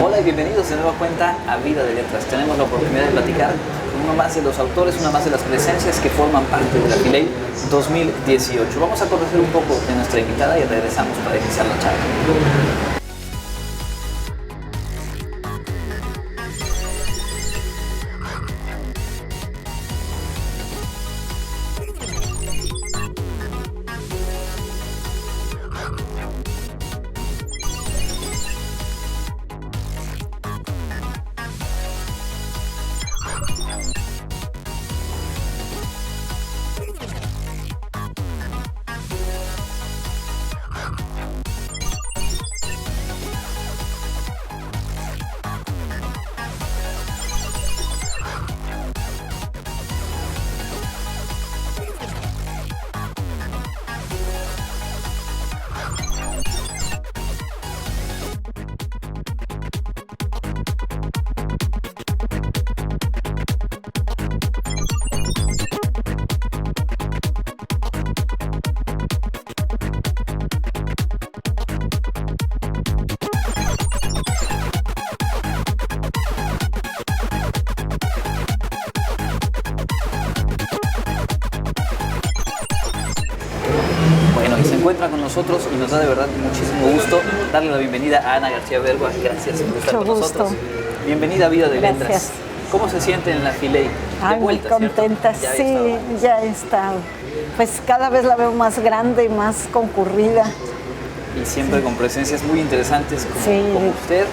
Hola y bienvenidos de nueva cuenta a Vida de Letras. Tenemos la oportunidad de platicar con uno más de los autores, una más de las presencias que forman parte de la FILEI 2018. Vamos a conocer un poco de nuestra invitada y regresamos para iniciar la charla. Bueno, y se encuentra con nosotros y nos da de verdad muchísimo gusto darle la bienvenida a Ana García Bergua. Gracias por estar con nosotros. Bienvenida a Vida de Letras. ¿Cómo se siente en la FILEI? Muy contenta, sí, ya está. Pues cada vez la veo más grande y más concurrida. Y siempre con presencias muy interesantes como usted,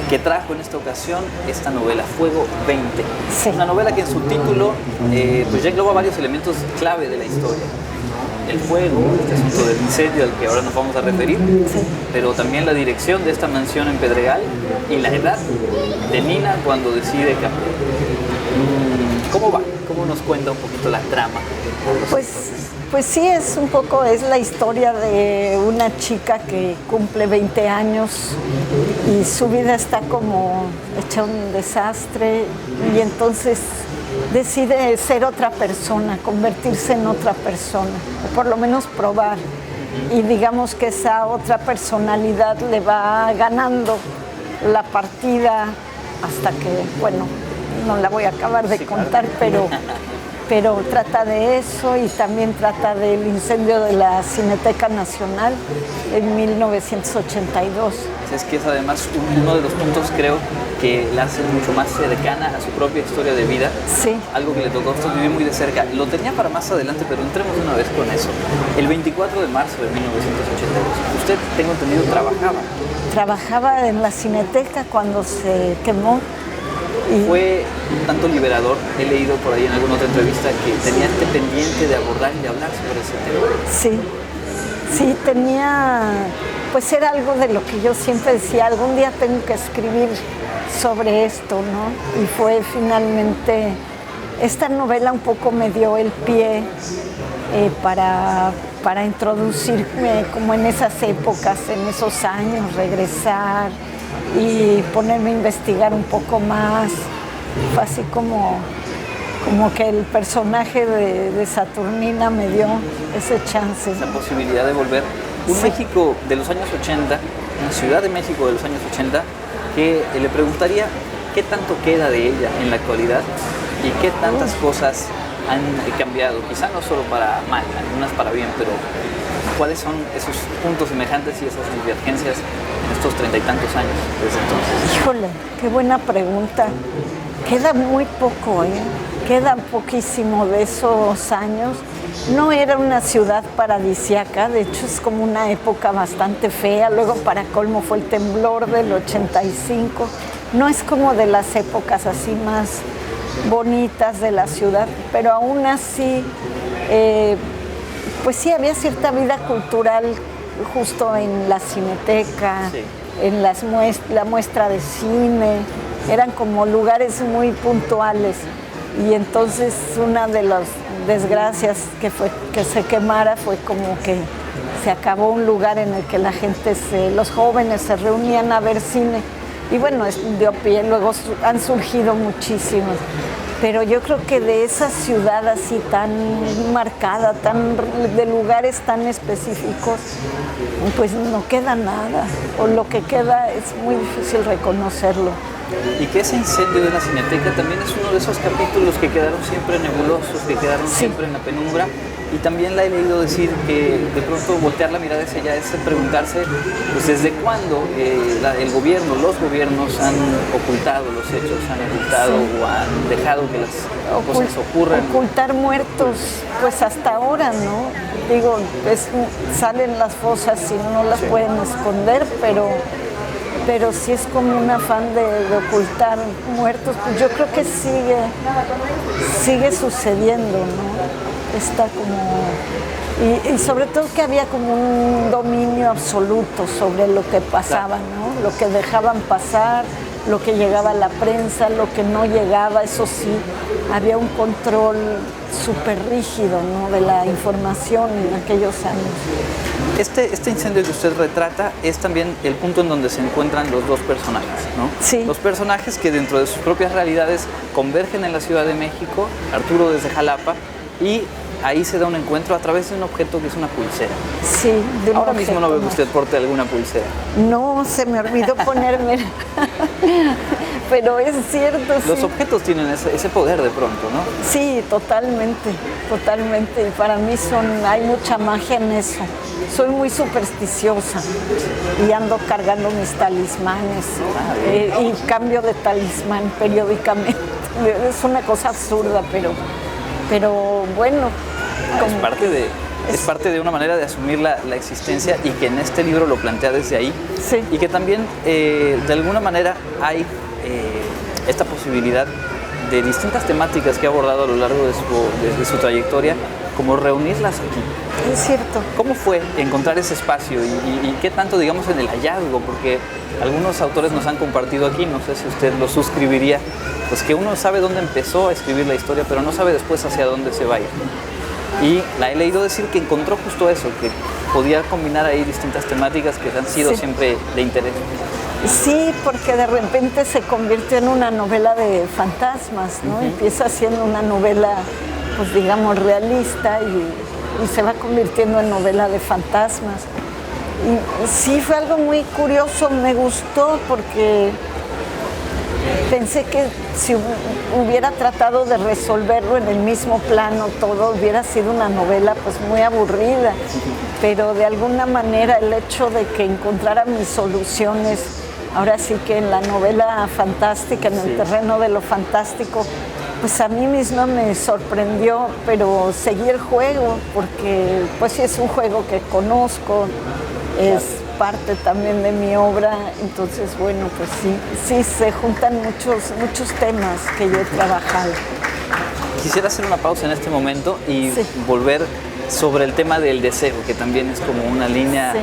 que trajo en esta ocasión esta novela, Fuego 20. Sí. Una novela que en su título pues ya engloba varios elementos clave de la historia. El fuego, este asunto del incendio al que ahora nos vamos a referir, pero también la dirección de esta mansión en Pedregal y la edad de Nina cuando decide cambiar. ¿Cómo va? ¿Cómo nos cuenta un poquito la trama? Pues sí, es la historia de una chica que cumple 20 años y su vida está como hecha un desastre y entonces decide ser otra persona, convertirse en otra persona, o por lo menos probar. Y digamos que esa otra personalidad le va ganando la partida hasta que, bueno, no la voy a acabar de contar, pero trata de eso y también trata del incendio de la Cineteca Nacional en 1982. Es que es además uno de los puntos, creo, que la hace mucho más cercana a su propia historia de vida. Sí. Algo que le tocó a usted vivir muy de cerca. Lo tenía para más adelante, pero entremos de una vez con eso. El 24 de marzo de 1982, usted, tengo entendido, Trabajaba en la Cineteca cuando se quemó. Fue un tanto liberador. He leído por ahí en alguna otra entrevista que tenía este pendiente de abordar y de hablar sobre ese tema. Sí, pues era algo de lo que yo siempre decía, algún día tengo que escribir sobre esto, ¿no? Y fue finalmente, esta novela un poco me dio el pie para introducirme como en esas épocas, en esos años, regresar y ponerme a investigar un poco más. Fue así como que el personaje de Saturnina me dio ese chance. Esa posibilidad de volver. México de los años 80, una Ciudad de México de los años 80, que le preguntaría qué tanto queda de ella en la actualidad y qué tantas cosas han cambiado, quizá no solo para mal, algunas para bien, pero ¿cuáles son esos puntos semejantes y esas divergencias en estos 30 y tantos años desde entonces? Híjole, qué buena pregunta. Queda muy poco, queda poquísimo de esos años. No era una ciudad paradisíaca, de hecho es como una época bastante fea. Luego para colmo fue el temblor del 85. No es como de las épocas así más bonitas de la ciudad, pero aún así, pues sí, había cierta vida cultural justo en la Cineteca, en la muestra de cine, eran como lugares muy puntuales. Y entonces una de las desgracias que se quemara fue como que se acabó un lugar en el que la gente, los jóvenes se reunían a ver cine. Y bueno, dio pie, luego han surgido muchísimos. pero yo creo que de esa ciudad así tan marcada, de lugares tan específicos, pues no queda nada, o lo que queda es muy difícil reconocerlo. Y que ese incendio de la Cineteca también es uno de esos capítulos que quedaron siempre nebulosos, que quedaron siempre en la penumbra. Y también la he leído decir que de pronto voltear la mirada hacia allá es preguntarse, pues desde cuándo el gobierno, los gobiernos han ocultado los hechos, han ocultado o han dejado que las cosas ocurran. Ocultar muertos, pues hasta ahora, ¿no? Digo, salen las fosas y no las pueden esconder, pero sí es como un afán de ocultar muertos. Pues yo creo que sigue sucediendo, ¿no? Está como... Y sobre todo que había como un dominio absoluto sobre lo que pasaba, ¿no? Lo que dejaban pasar, lo que llegaba a la prensa, lo que no llegaba, eso sí, había un control súper rígido, ¿no? De la información en aquellos años. Este incendio que usted retrata es también el punto en donde se encuentran los dos personajes, ¿no? Sí. Los personajes que dentro de sus propias realidades convergen en la Ciudad de México, Arturo desde Jalapa, y ahí se da un encuentro a través de un objeto que es una pulsera. Sí, de un Ahora mismo no veo que usted porte alguna pulsera. No, se me olvidó ponerme. Pero es cierto, sí. Los objetos tienen ese poder de pronto, ¿no? Sí, totalmente. Y para mí hay mucha magia en eso. Soy muy supersticiosa y ando cargando mis talismanes y cambio de talismán periódicamente. Es una cosa absurda, pero bueno. Es parte de una manera de asumir la existencia, y que en este libro lo plantea desde ahí. Sí. Y que también de alguna manera hay esta posibilidad de distintas temáticas que ha abordado a lo largo de su trayectoria, como reunirlas aquí. Es cierto. ¿Cómo fue encontrar ese espacio y qué tanto, digamos, en el hallazgo? Porque algunos autores nos han compartido aquí, no sé si usted lo suscribiría, pues que uno sabe dónde empezó a escribir la historia, pero no sabe después hacia dónde se va a ir. Y la he leído decir que encontró justo eso, que podía combinar ahí distintas temáticas que han sido siempre de interés. Sí, porque de repente se convirtió en una novela de fantasmas, ¿no? Empieza siendo una novela, pues digamos, realista y se va convirtiendo en novela de fantasmas. Y sí, fue algo muy curioso, me gustó porque pensé que si hubiera tratado de resolverlo en el mismo plano todo, hubiera sido una novela pues muy aburrida, pero de alguna manera el hecho de que encontrara mis soluciones, ahora sí que en la novela fantástica, en el terreno de lo fantástico, pues a mí misma me sorprendió, pero seguí el juego, porque pues sí es un juego que conozco, es parte también de mi obra, entonces bueno, pues sí se juntan muchos temas que yo he trabajado. Quisiera hacer una pausa en este momento y volver sobre el tema del deseo, que también es como una línea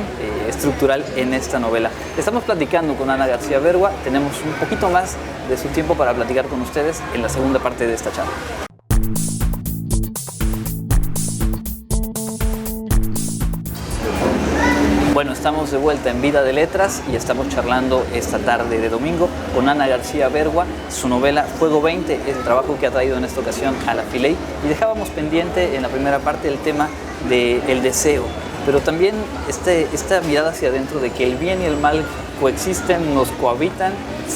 estructural en esta novela. Estamos platicando con Ana García Bergua, tenemos un poquito más de su tiempo para platicar con ustedes en la segunda parte de esta charla. Bueno, estamos de vuelta en Vida de Letras y estamos charlando esta tarde de domingo con Ana García Bergua, su novela Fuego 20, es el trabajo que ha traído en esta ocasión a la Filey, y dejábamos pendiente en la primera parte el tema del deseo, pero también esta mirada hacia adentro de que el bien y el mal coexisten, nos cohabitan,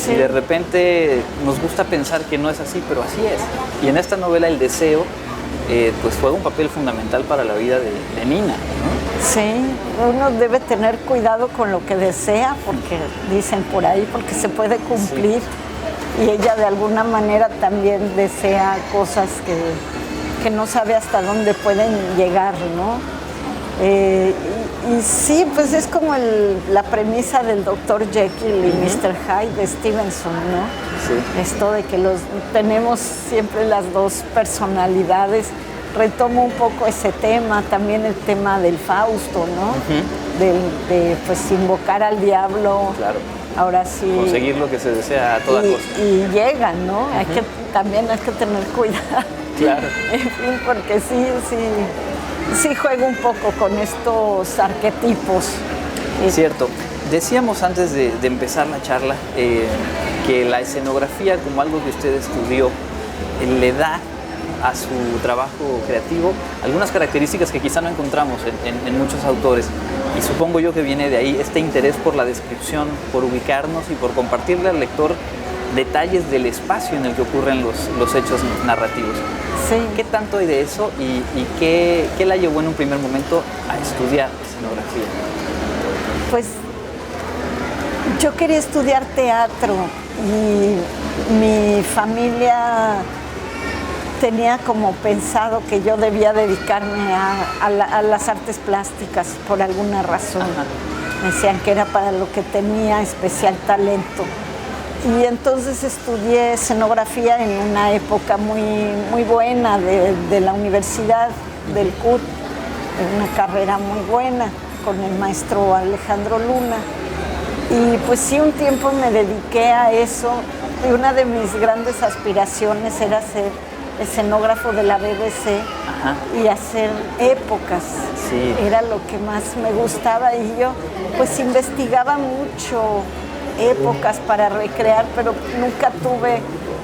y de repente nos gusta pensar que no es así, pero así es. Y en esta novela el deseo pues juega un papel fundamental para la vida de Nina, ¿no? Sí, uno debe tener cuidado con lo que desea, porque dicen por ahí, porque se puede cumplir. Y ella de alguna manera también desea cosas que no sabe hasta dónde pueden llegar, ¿no? Y sí, pues es como la premisa del Dr. Jekyll y Mr. Hyde de Stevenson, ¿no? Sí. Esto de que tenemos siempre las dos personalidades. Retomo un poco ese tema, también el tema del Fausto, ¿no? De pues invocar al diablo. Claro. Ahora sí. Conseguir lo que se desea a toda costa. Y llegan, ¿no? También hay que tener cuidado. Claro. En fin, porque sí juego un poco con estos arquetipos. Cierto. Decíamos antes de empezar la charla que la escenografía, como algo que usted estudió, le da a su trabajo creativo algunas características que quizá no encontramos en muchos autores. Y supongo yo que viene de ahí este interés por la descripción, por ubicarnos y por compartirle al lector detalles del espacio en el que ocurren los hechos narrativos. Sí. ¿Qué tanto hay de eso y qué la llevó en un primer momento a estudiar escenografía? Pues yo quería estudiar teatro y mi familia tenía como pensado que yo debía dedicarme a las artes plásticas por alguna razón. Ajá. Decían que era para lo que tenía especial talento. Y entonces estudié escenografía en una época muy buena de la universidad del CUT, una carrera muy buena con el maestro Alejandro Luna. Y pues sí, un tiempo me dediqué a eso y una de mis grandes aspiraciones era ser escenógrafo de la BBC. Ajá. Y hacer épocas. Sí. Era lo que más me gustaba y yo pues investigaba mucho épocas para recrear, pero nunca tuve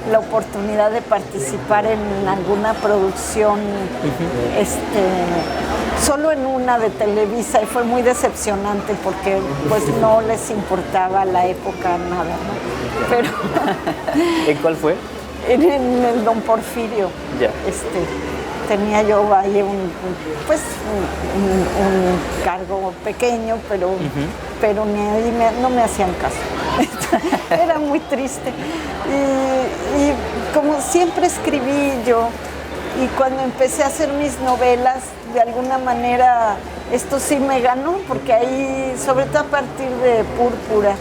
la oportunidad de participar en alguna producción, solo en una de Televisa, y fue muy decepcionante porque pues no les importaba la época nada, ¿no? Pero ¿en cuál fue? En el Don Porfirio. Ya. Tenía yo ahí un cargo pequeño, pero ni ahí no me hacían caso. Era muy triste. Y como siempre escribí yo, y cuando empecé a hacer mis novelas, de alguna manera esto sí me ganó, porque ahí, sobre todo a partir de Púrpura,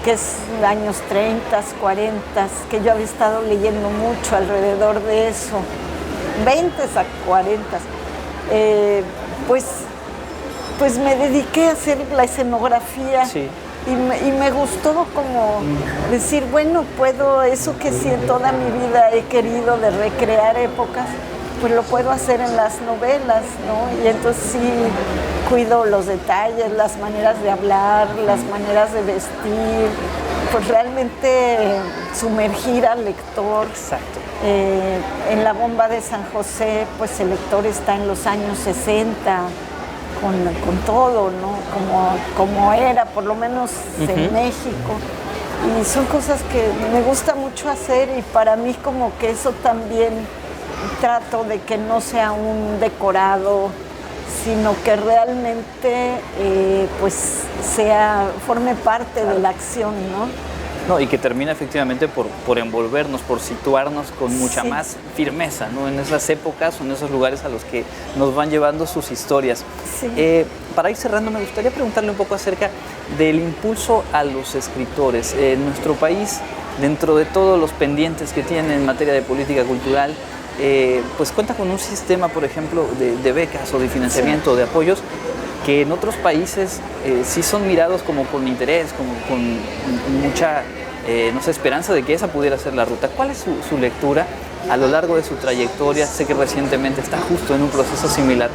que es años 30, 40, que yo había estado leyendo mucho alrededor de eso, 20 a 40, pues me dediqué a hacer la escenografía. Sí. Y me gustó como decir, bueno, puedo, eso que sí en toda mi vida he querido de recrear épocas, pues lo puedo hacer en las novelas, ¿no? Y entonces sí cuido los detalles, las maneras de hablar, las maneras de vestir, pues realmente sumergir al lector. Exacto. En La bomba de San José, pues el lector está en los años 60, con todo, ¿no? Como era, por lo menos en México. Y son cosas que me gusta mucho hacer y para mí como que eso también trato de que no sea un decorado, sino que realmente pues forme parte de la acción, ¿no? No, y que termina efectivamente por envolvernos, por situarnos con mucha más firmeza, ¿no? En esas épocas o en esos lugares a los que nos van llevando sus historias. Sí. Para ir cerrando, me gustaría preguntarle un poco acerca del impulso a los escritores. En nuestro país, dentro de todos los pendientes que tiene en materia de política cultural, pues cuenta con un sistema, por ejemplo, de becas o de financiamiento, de apoyos, que en otros países sí son mirados como con interés, como con mucha esperanza de que esa pudiera ser la ruta. ¿Cuál es su lectura a lo largo de su trayectoria? Sé que recientemente está justo en un proceso similar,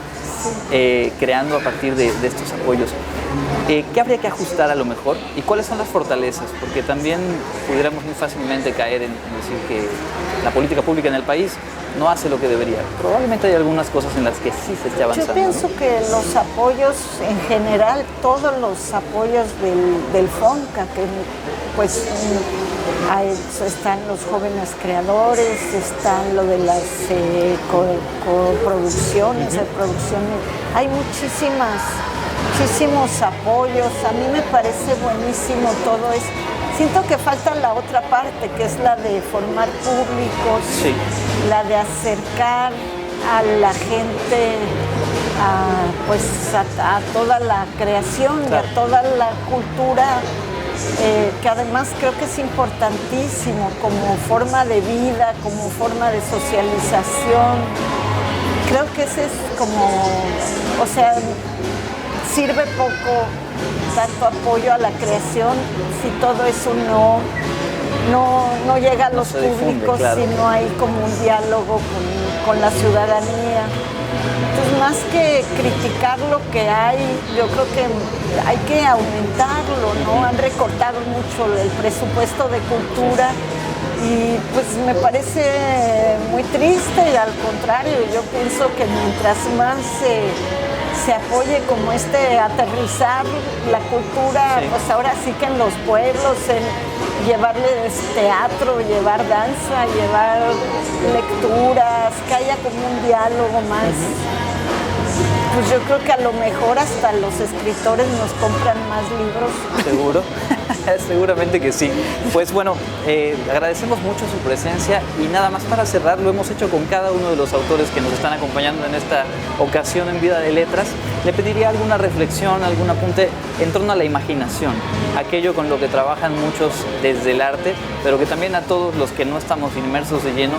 creando a partir de estos apoyos. ¿Qué habría que ajustar a lo mejor? ¿Y cuáles son las fortalezas? Porque también pudiéramos muy fácilmente caer en decir que la política pública en el país no hace lo que debería. Probablemente hay algunas cosas en las que sí se esté avanzando. Yo pienso que los apoyos en general, todos los apoyos del FONCA, que pues están los jóvenes creadores, están lo de las coproducciones, producciones, hay muchísimos apoyos. A mí me parece buenísimo todo eso. Siento que falta la otra parte, que es la de formar públicos, sí, la de acercar a la gente a toda la creación, claro, y a toda la cultura, que además creo que es importantísimo como forma de vida, como forma de socialización. Creo que ese es sirve poco tanto apoyo a la creación si todo eso no llega a los públicos, claro, si no hay como un diálogo con la ciudadanía. Entonces, más que criticar lo que hay, yo creo que hay que aumentarlo, ¿no? Han recortado mucho el presupuesto de cultura Y pues me parece muy triste y al contrario, yo pienso que mientras más se apoye como aterrizar la cultura, Sí. pues ahora sí que en los pueblos, en llevarles teatro, llevar danza, llevar lecturas, que haya como un diálogo más. Pues yo creo que a lo mejor hasta los escritores nos compran más libros. ¿Seguro? Seguramente que sí. Pues bueno, agradecemos mucho su presencia y nada más para cerrar, lo hemos hecho con cada uno de los autores que nos están acompañando en esta ocasión en Vida de Letras. Le pediría alguna reflexión, algún apunte en torno a la imaginación, aquello con lo que trabajan muchos desde el arte, pero que también a todos los que no estamos inmersos de lleno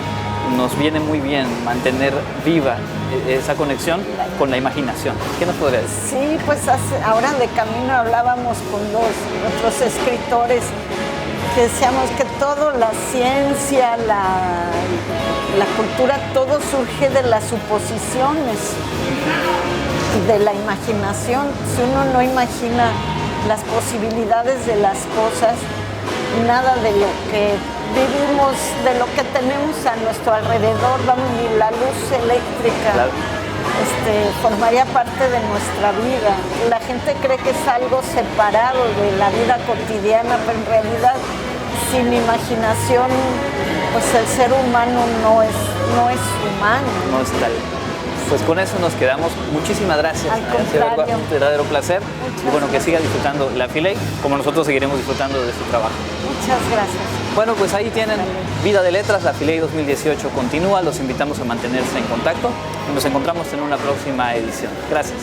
nos viene muy bien mantener viva esa conexión con la imaginación. ¿Qué nos podría decir? Sí, pues ahora de camino hablábamos con otros escritores que decíamos que todo, la ciencia, la cultura, todo surge de las suposiciones, de la imaginación. Si uno no imagina las posibilidades de las cosas, nada de lo que vivimos, de lo que tenemos a nuestro alrededor, vamos, ni la luz eléctrica, Claro. Formaría parte de nuestra vida. La gente cree que es algo separado de la vida cotidiana, pero en realidad sin imaginación, pues el ser humano no es humano. No es tal. Pues con eso nos quedamos. Muchísimas gracias. Al Ha sido contrario. un verdadero placer. Muchas Y bueno, que gracias. siga disfrutando la Filey, como nosotros seguiremos disfrutando de su trabajo. Muchas gracias. Bueno, pues ahí tienen Vida de Letras, la Filey 2018 continúa. Los invitamos a mantenerse en contacto y nos encontramos en una próxima edición. Gracias.